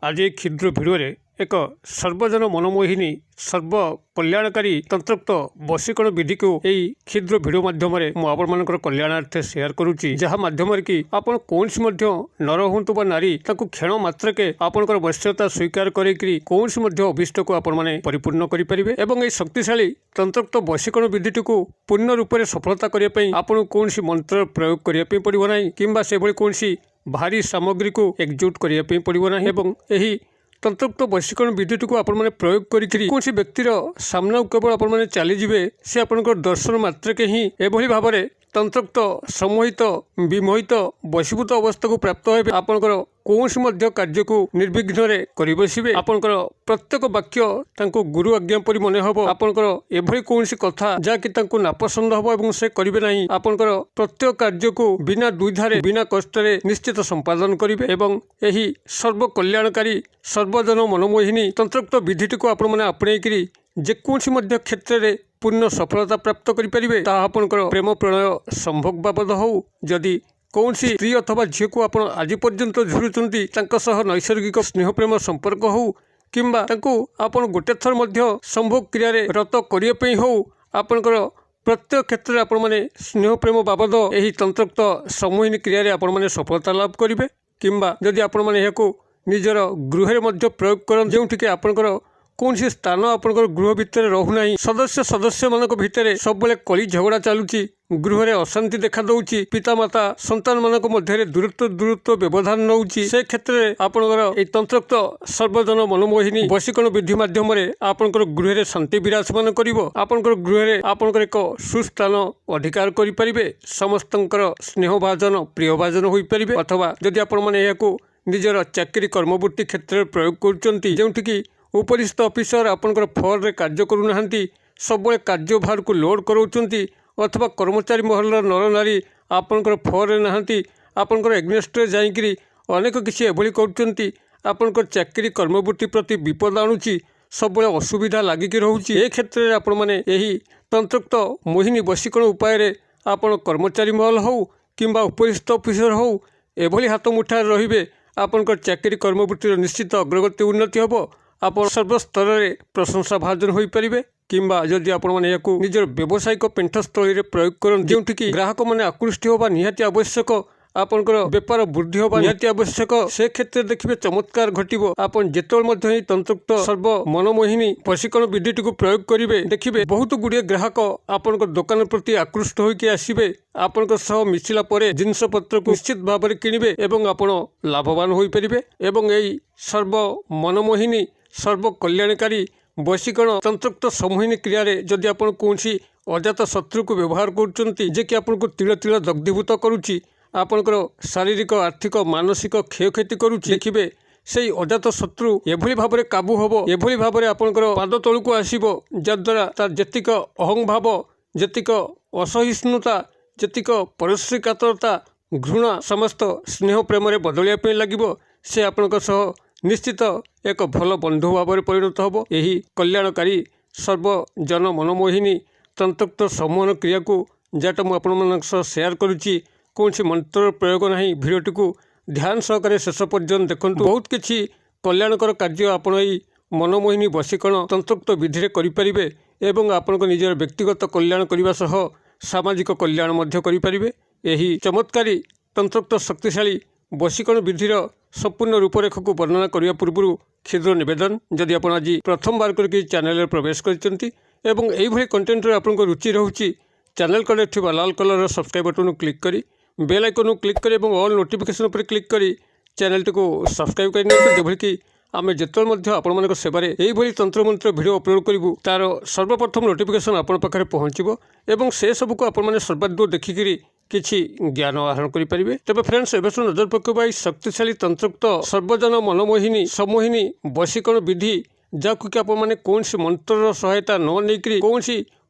आज एक क्षुद्र भिडियो एक सर्वजन मनमोहिनी सर्व कल्याणकारी तंत्रोक्त वशीकरण विधि को यही क्षुद्र भिडियो माध्यम मुझे कल्याणार्थे शेयर करुच्ची जहाँ माध्यम कि आपण कौन नर हूँ बा नारी क्षण मात्रके आपंकर वश्यता स्वीकार कौन अभिष्ट को आपण मैंने परिपूर्ण करेंगे और यह शक्तिशाली तंत्रोक्त वशीकरण विधि को पूर्ण रूप से सफलता करने आपको कौन मंत्र प्रयोग करने पड़ो ना कि कौन भारी सामग्री को एकजुट करने पड़ो ना यही तंत्रोक्त वशीकरण विधि को आपने प्रयोग करी कौन व्यक्तिर सामना केवल आपने चलीजे से आप दर्शन मात्रके ही एभली भाव में तंत्रोक्त सम्मोहित विमोहित वशीभूत अवस्था को प्राप्त हे आपंकर कौन कार्य को निर्विघ्न कर बसवे आपंकर प्रत्येक वाक्य गुरु आज्ञा परि मन हम आपंकर एभली कौन कथा जहाँकि नापसंद हम और से करेंगे ना आपंकर प्रत्येक कार्य को बिना दुविधारे बिना कष्ट निश्चित संपादन करेंगे और यही सर्व कल्याणकारी सर्वजन मनमोहिनी तंत्रोक्त विधि को आपणे जेकोसी क्षेत्र में पूर्ण सफलता प्राप्त करेंगे आपंकर प्रेम प्रणय संभोग बाबद हो जदि कौन स्त्री अथवा झील को आप आज पर्यंत झुरुंच नैसर्गिक स्नेह प्रेम संपर्क हो कि आप गोटे थर संभोग क्रिया रत करने हो आपंकर प्रत्येक क्षेत्र में आपने स्नेह प्रेम बाबद यही तंत्रोक्त सम्मोहिनी क्रिया आपने सफलता लाभ करेंगे कि आपने निजर गृह प्रयोग कर जो आपंकर कौन स्थान आपंकर गृह भितर रहूना सदस्य सदस्य मान भितर सब कली झगड़ा चलुची गृह में अशांति देखा दौची पितामाता संतान मान मध्य दूरत्व व्यवधान नौची से क्षेत्र में आपंकर तंत्रोक्त सर्वजन मनमोहिनी वशीकरण विधि माध्यम आपंकर गृह में शांति विराजमान कर गृह में आपंकर एक सुस्थान अधिकार करें समस्त स्नेहभाजन प्रियभाजन हो पारे अथवा जदि आपको निजर चाकरी कर्मवृत्ति क्षेत्र में प्रयोग कर उपरिस्थ ऑफिसर आपंकर फॉर रे कार्य करूना सब कार्यभार को लोड कराउछंती अथवा कर्मचारी महल नर नारी आपंकर फॉर रे नहांती आपंकर एग्नेस्ट रे जाइकरी अनेक किसी एभली करूछंती आपंकर चाकरी कर्मवृत्ति प्रति विपद आणुची सब असुविधा लागिक रोचे ए क्षेत्र में आपण मैंने यही तंत्रोक्त मोहिनी वशीकरण उपाय रे आपण कर्मचारी महल हो कि उपरिस्थ ऑफिसर हो एभली हाथ मुठा रहिबे आपंकर चाकरी कर्मवृत्ति निश्चित अग्रगति उन्नति हम आप सर्वस्तर में प्रशंसा भाजन हो पारे कि जदि आपने निजर व्यावसायिक पेंठस्थल में प्रयोग करें जो ग्राहक मैंने आकृष्ट होगा निहाती आवश्यक आपंकर बेपार वृद्धि होगा निहाती आवश्यक से क्षेत्र में देखिए चमत्कार घटो आप जिते तंत्रोक्त सर्व मनमोहिनी वशीकरण विधि को प्रयोग करेंगे देखिए बहुत गुड़े ग्राहक आपण दुकान प्रति आकृष्ट होकर आसवे आपण मिसिला जिनस पत्र को निश्चित भाव में किणवे और आप लाभवान हो पारे और यही सर्व मनमोहिनी सर्व कल्याणकारी वशीकरण तंत्रोक्त सम्मोहिनी क्रिया जदि आप कौन अजात शत्रु को व्यवहार कर आपको तिल तिल दग्धीभूत करुच्ची आपंकर शारीरिक आर्थिक मानसिक क्षयक्षति करुच्ची देखिए से अजात शत्रु एभली भाव में काबू हम एभली भाव में आपंकर पाद तलू को आसो जद्वारा तार जेतिक अहंभाव जेतिक असहिष्णुता जेतिक परश्री कातरता घृणा समस्त स्नेह प्रेम बदलिया लगे से आपण निश्चित एक भल बंधु भाव में परिणत हम यही कल्याणकारी सर्वजन मनमोहिनी तंत्रोक्त सम्मोहन क्रिया को जहाँ मुझे शेयर करुच्ची कौन मंत्र प्रयोग ना भिडियोटी को ध्यान सहकारे शेष पर्यंत देखूँ बहुत किसी कल्याणकर कार्य आप मनमोहिनी वशीकरण तंत्रोक्त विधि में करेंगे और आपण निजर व्यक्तिगत कल्याण करने सह सामाजिक कल्याण करेंगे यही चमत्कारी तंत्रोक्त शक्तिशाली वशीकरण विधिर संपूर्ण रूपरेख को वर्णना करने पूर्व क्षुद्र निवेदन जदि आप आज प्रथम बार करके चैनल प्रवेश करते कंटेंट आपको रुचि रोचे चैनल कड़े थी लाल कलर सब्सक्राइब बटन क्लिक करी बेल आइकन क्लिक करी ऑल नोटिफिकेशन पर क्लिक करी चैनल टी को सब्सक्राइब कर कि आम जिते आपण सेवारे यही तंत्र मंत्र भिडियो अपलोड करूँ तार सर्वप्रथम नोटिफिकेशन आपण पाखे पहुँचो और से सबको आपने सर्वाधिक देखिकी किछि ज्ञान आहरण करेंगे तेज फ्रेंड्स एवं नजर पकड़ शक्तिशाली तंत्रोक्त सर्वजन मनमोहिनी सम्मोहिनी वशीकरण विधि जहाँ कि आपने कौन मंत्र सहायता न नहीं कौन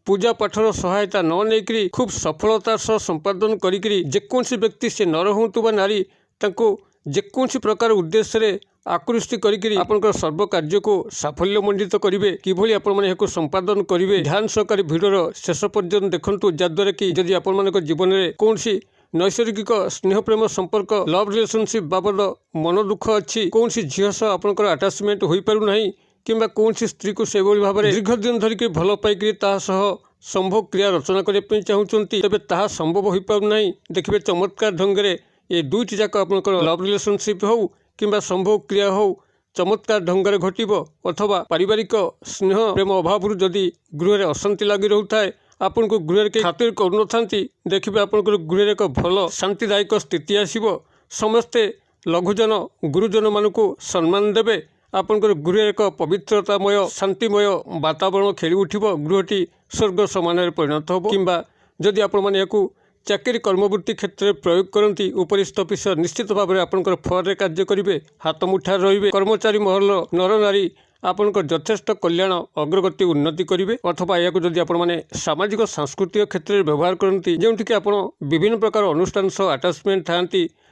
पूजा पाठर सहायता न नहीं खूब सफलता सह संपादन करेकोसी व्यक्ति से नर हूँ बा नारी जेकोसी प्रकार उद्देश्य आकृष्टि कर सर्व कार्य को साफल्यमंडित करेंगे किभली आपने संपादन करेंगे ध्यान सहकारी भिडियोर शेष पर्यंत देखूँ जद्वारा कि जदि आपण जीवन में कौन नैसर्गिक स्नेह प्रेम संपर्क लव रिलेशनशिप बाबद मन दुख अच्छी कौन झील सह आपंकर आटाचमेंट हो पारना किंबा कौन स्त्री को से भाव में दीर्घ दिन धरिक भल पाई संभोग क्रिया रचना करने चाहूँगी तेज ताहा संभव हो पारना। देखिए चमत्कार ढंग से ये दुईटी जाक आप लव रिलेशनशिप हो कि संभोग क्रिया हो चमत्कार ढंग से घटब अथवा पारिवारिक स्नेह प्रेम अभाव जदि गृह अशांति लगी रोता है आपन को गृह के खातिर करूँ देखिए आपंकर गृह एक भल शांतिदायक स्थिति आसब समस्ते लघुजन गुरुजन मान को सम्मान देवे आपंकर गृह एक पवित्रतामय शांतिमय वातावरण खेली उठब गृहटी स्वर्ग समान परिणत हो कि जदि आपण चाकरी कर्मवृत्ति क्षेत्र में प्रयोग करती उपरिस्थ अफिसर निश्चित भाव में आपंकर फर कार्य करेंगे हाथ मुठार रे कर्मचारी महल नर नारी आपंकर यथेष्ट कल्याण अग्रगति उन्नति करेंगे अथवा यह जदि आपने सामाजिक सांस्कृतिक क्षेत्र में व्यवहार करती जोटि आप विभिन्न प्रकार अनुष्ठान सह आटाचमेंट था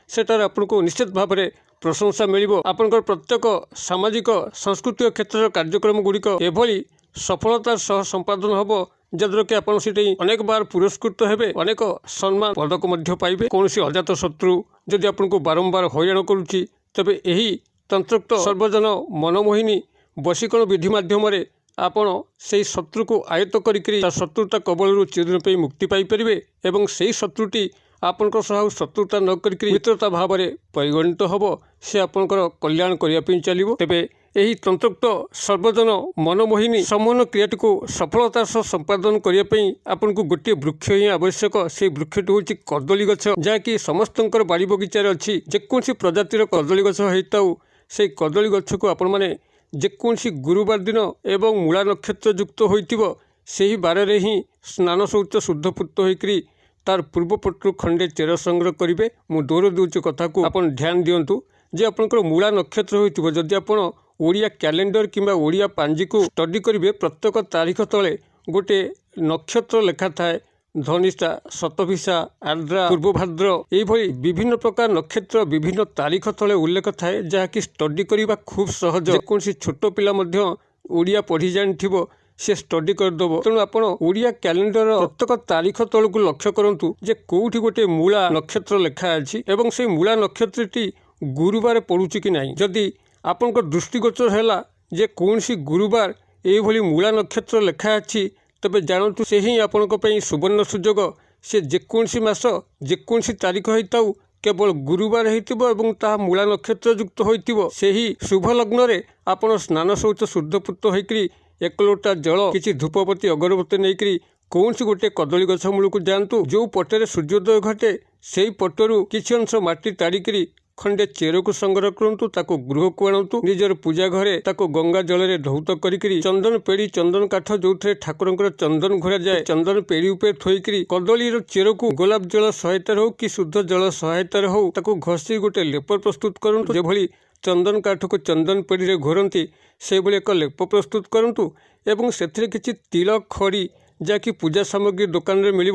सेटार आपको निश्चित भाव में प्रशंसा मिल आपंकर प्रत्येक सामाजिक सांस्कृतिक क्षेत्र कार्यक्रम गुड़िक एभली सफलतार सह संपादन हम जद्वारा कि आप अनेक बार पुरस्कृत हेबे अनेक सम्मान पदक पाइबे कौन अजात शत्रु जदि आपको बारंबार हैरान करुच्ची तेबे यही तंत्रोक्त सर्वजन मनमोहिनी वशीकरण विधि माध्यम आपण से शत्रु को आयत्त करी शत्रुता कबल चिरदिन मुक्ति पाइपर एवं से शत्रुटी आपण शत्रुता न करी मित्रता भाव में परिगणित हम से आपंकर कल्याण करने चलो तेबे यही तंत्रोक्त सर्वजन मनमोहिनी सम्मान क्रियाटी को सफलतार सह संपादन करने आपन को गोटे वृक्ष ही आवश्यक से वृक्षटी हूँ कदली गछ जहाँकि समस्त बाड़ी बगीचार अच्छी जेकोसी प्रजातिर कदली गछ होता से कदली गछ को आपण मैंने जेकोसी गुरुवार दिन एवं मूला नक्षत्र युक्त होती बारे ही स्नान शौच शुद्धपूत होकर तार पूर्वपटू खंडे चेर संग्रह करेंगे मु दोहर दूसरी कथा को आप ध्यान दिंतु जे आपंकर मूला नक्षत्र हो जदि आप ओडिया कैलेंडर किंबा ओडिया पांजी को स्टडी करेंगे प्रत्येक तारीख तले गोटे नक्षत्र लेखा थाए धनिष्ठा शतभिषा आर्द्रा पूर्वभाद्र यही विभिन्न प्रकार नक्षत्र विभिन्न तारीख तले उल्लेख थाए जहाँकि स्टडी करने खूब सहज जेकोसी छोट पिला ओडिया पढ़ी जानिथिबो से स्टडी करदेव तेणु आप ओडिया कैलेंडर प्रत्येक तारीख तल को लक्ष्य करूँ जे कौटी गोटे मूला नक्षत्र लेखा अच्छी एवं से मूला नक्षत्रटी गुरुवार पड़ुची कि नहीं जदि आपंकर दृष्टिगोचर है जे कौन सी गुरुवार ये मूला नक्षत्र लेखा अच्छी तेज जानतु से ही आपण सुवर्ण सुजोग से जेकोसी मास जेकोसी तारीख होता केवल गुरुवार होता मूला नक्षत्र युक्त हो शुभ लग्न रे आपण स्नान शौच शुद्धपूत होकर एक लोटा जल किसी धूपबत्ती अगरबत्ती नहीं कौन सी गोटे कदली गछ मूल को जातु जो पटे सूर्योदय घटे से पटरू किसी अंश माटी ताड़िकी खंडे चेर को संग्रह करूँ ताको गृह को आणतु निजर पूजा घरे ताको गंगा जल में धौत करी चंदन पेड़ी चंदन काठ जो ठाकुर चंदन घोरा जाए चंदन पेड़ी उपर थोईकरी कदली चेर को गोलाप जल सहायता हो कि शुद्ध जल सहायता हो ताको घसी गोटे लेप प्रस्तुत करूँ जो चंदन काठ को चंदन पेड़ी में घोरती से एक लेप प्रस्तुत करूँ एवं से किसी तिल खड़ी जहाँकि पूजा सामग्री दुकान में मिल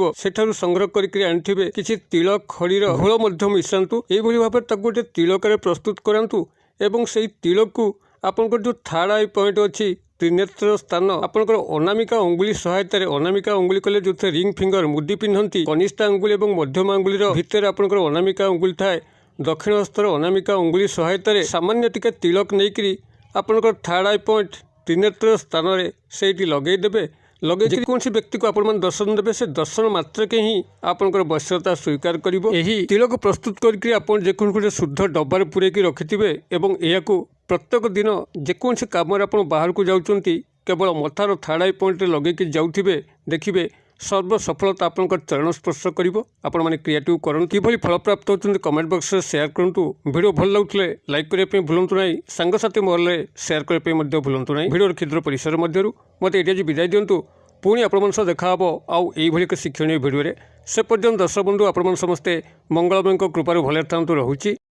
संग्रह करके आनिथिबे किसी तिल खड़ीर घोल मिशातु यही भाव में गोटे तिलक प्रस्तुत करातु एवं से तिल को आपंकर जो थर्ड आई पॉइंट अच्छी त्रिनेत्र स्थान आपंकर अनामिका अंगुली सहायता अनामिका अंगुली कले जो रिंग फिंगर मुदी पिंधती कनिष्ठा अंगुली और मध्यम अंगुलीर भितर आपंकर अनामिका अंगुली थाए दक्षिण हस्तर अनामिका अंगुली सहायता सामान्य टिके तिलक नहीं आपंकर थर्ड आई पॉइंट त्रिनेत्र स्थान में से लगेदेवे लगे कौन व्यक्ति को आपण दर्शन देवे से दर्शन मात्र के ही आपंकर वश्यता स्वीकार करिवो एही तिलक प्रस्तुत करके आपण जेकोन गोटे शुद्ध डब्बार पुरेकी रखिथिबे एवं एयाकू प्रत्येक दिन जेकोसी काम आपण बाहर को जाउचंती केवल मथार थर्ड आई पॉइंट लगे जाउथिबे देखिबे सर्व सफलता आपंकर चरण स्पर्श करिवो आपण माने क्रिएटिव करन किभली फल प्राप्त होचंती कमेंट बॉक्स में शेयर करंतु वीडियो भल लागुतले लाइक करिया पे भूलंतु नाही सांगसाथी मोहल्ले शेयर करिया पे मध्ये भूलंतु नाही वीडियो क्षुद्र परिसर मध्यरु मते एटा जी विदाय दियंतु पुणी आपण सह देखा हबो आउ एई भली शिक्षणीय वीडियो रे से पर्यंत दर्शक बंधु आपण समस्ते मंगलमय कृपारु भले थांतु रहुची।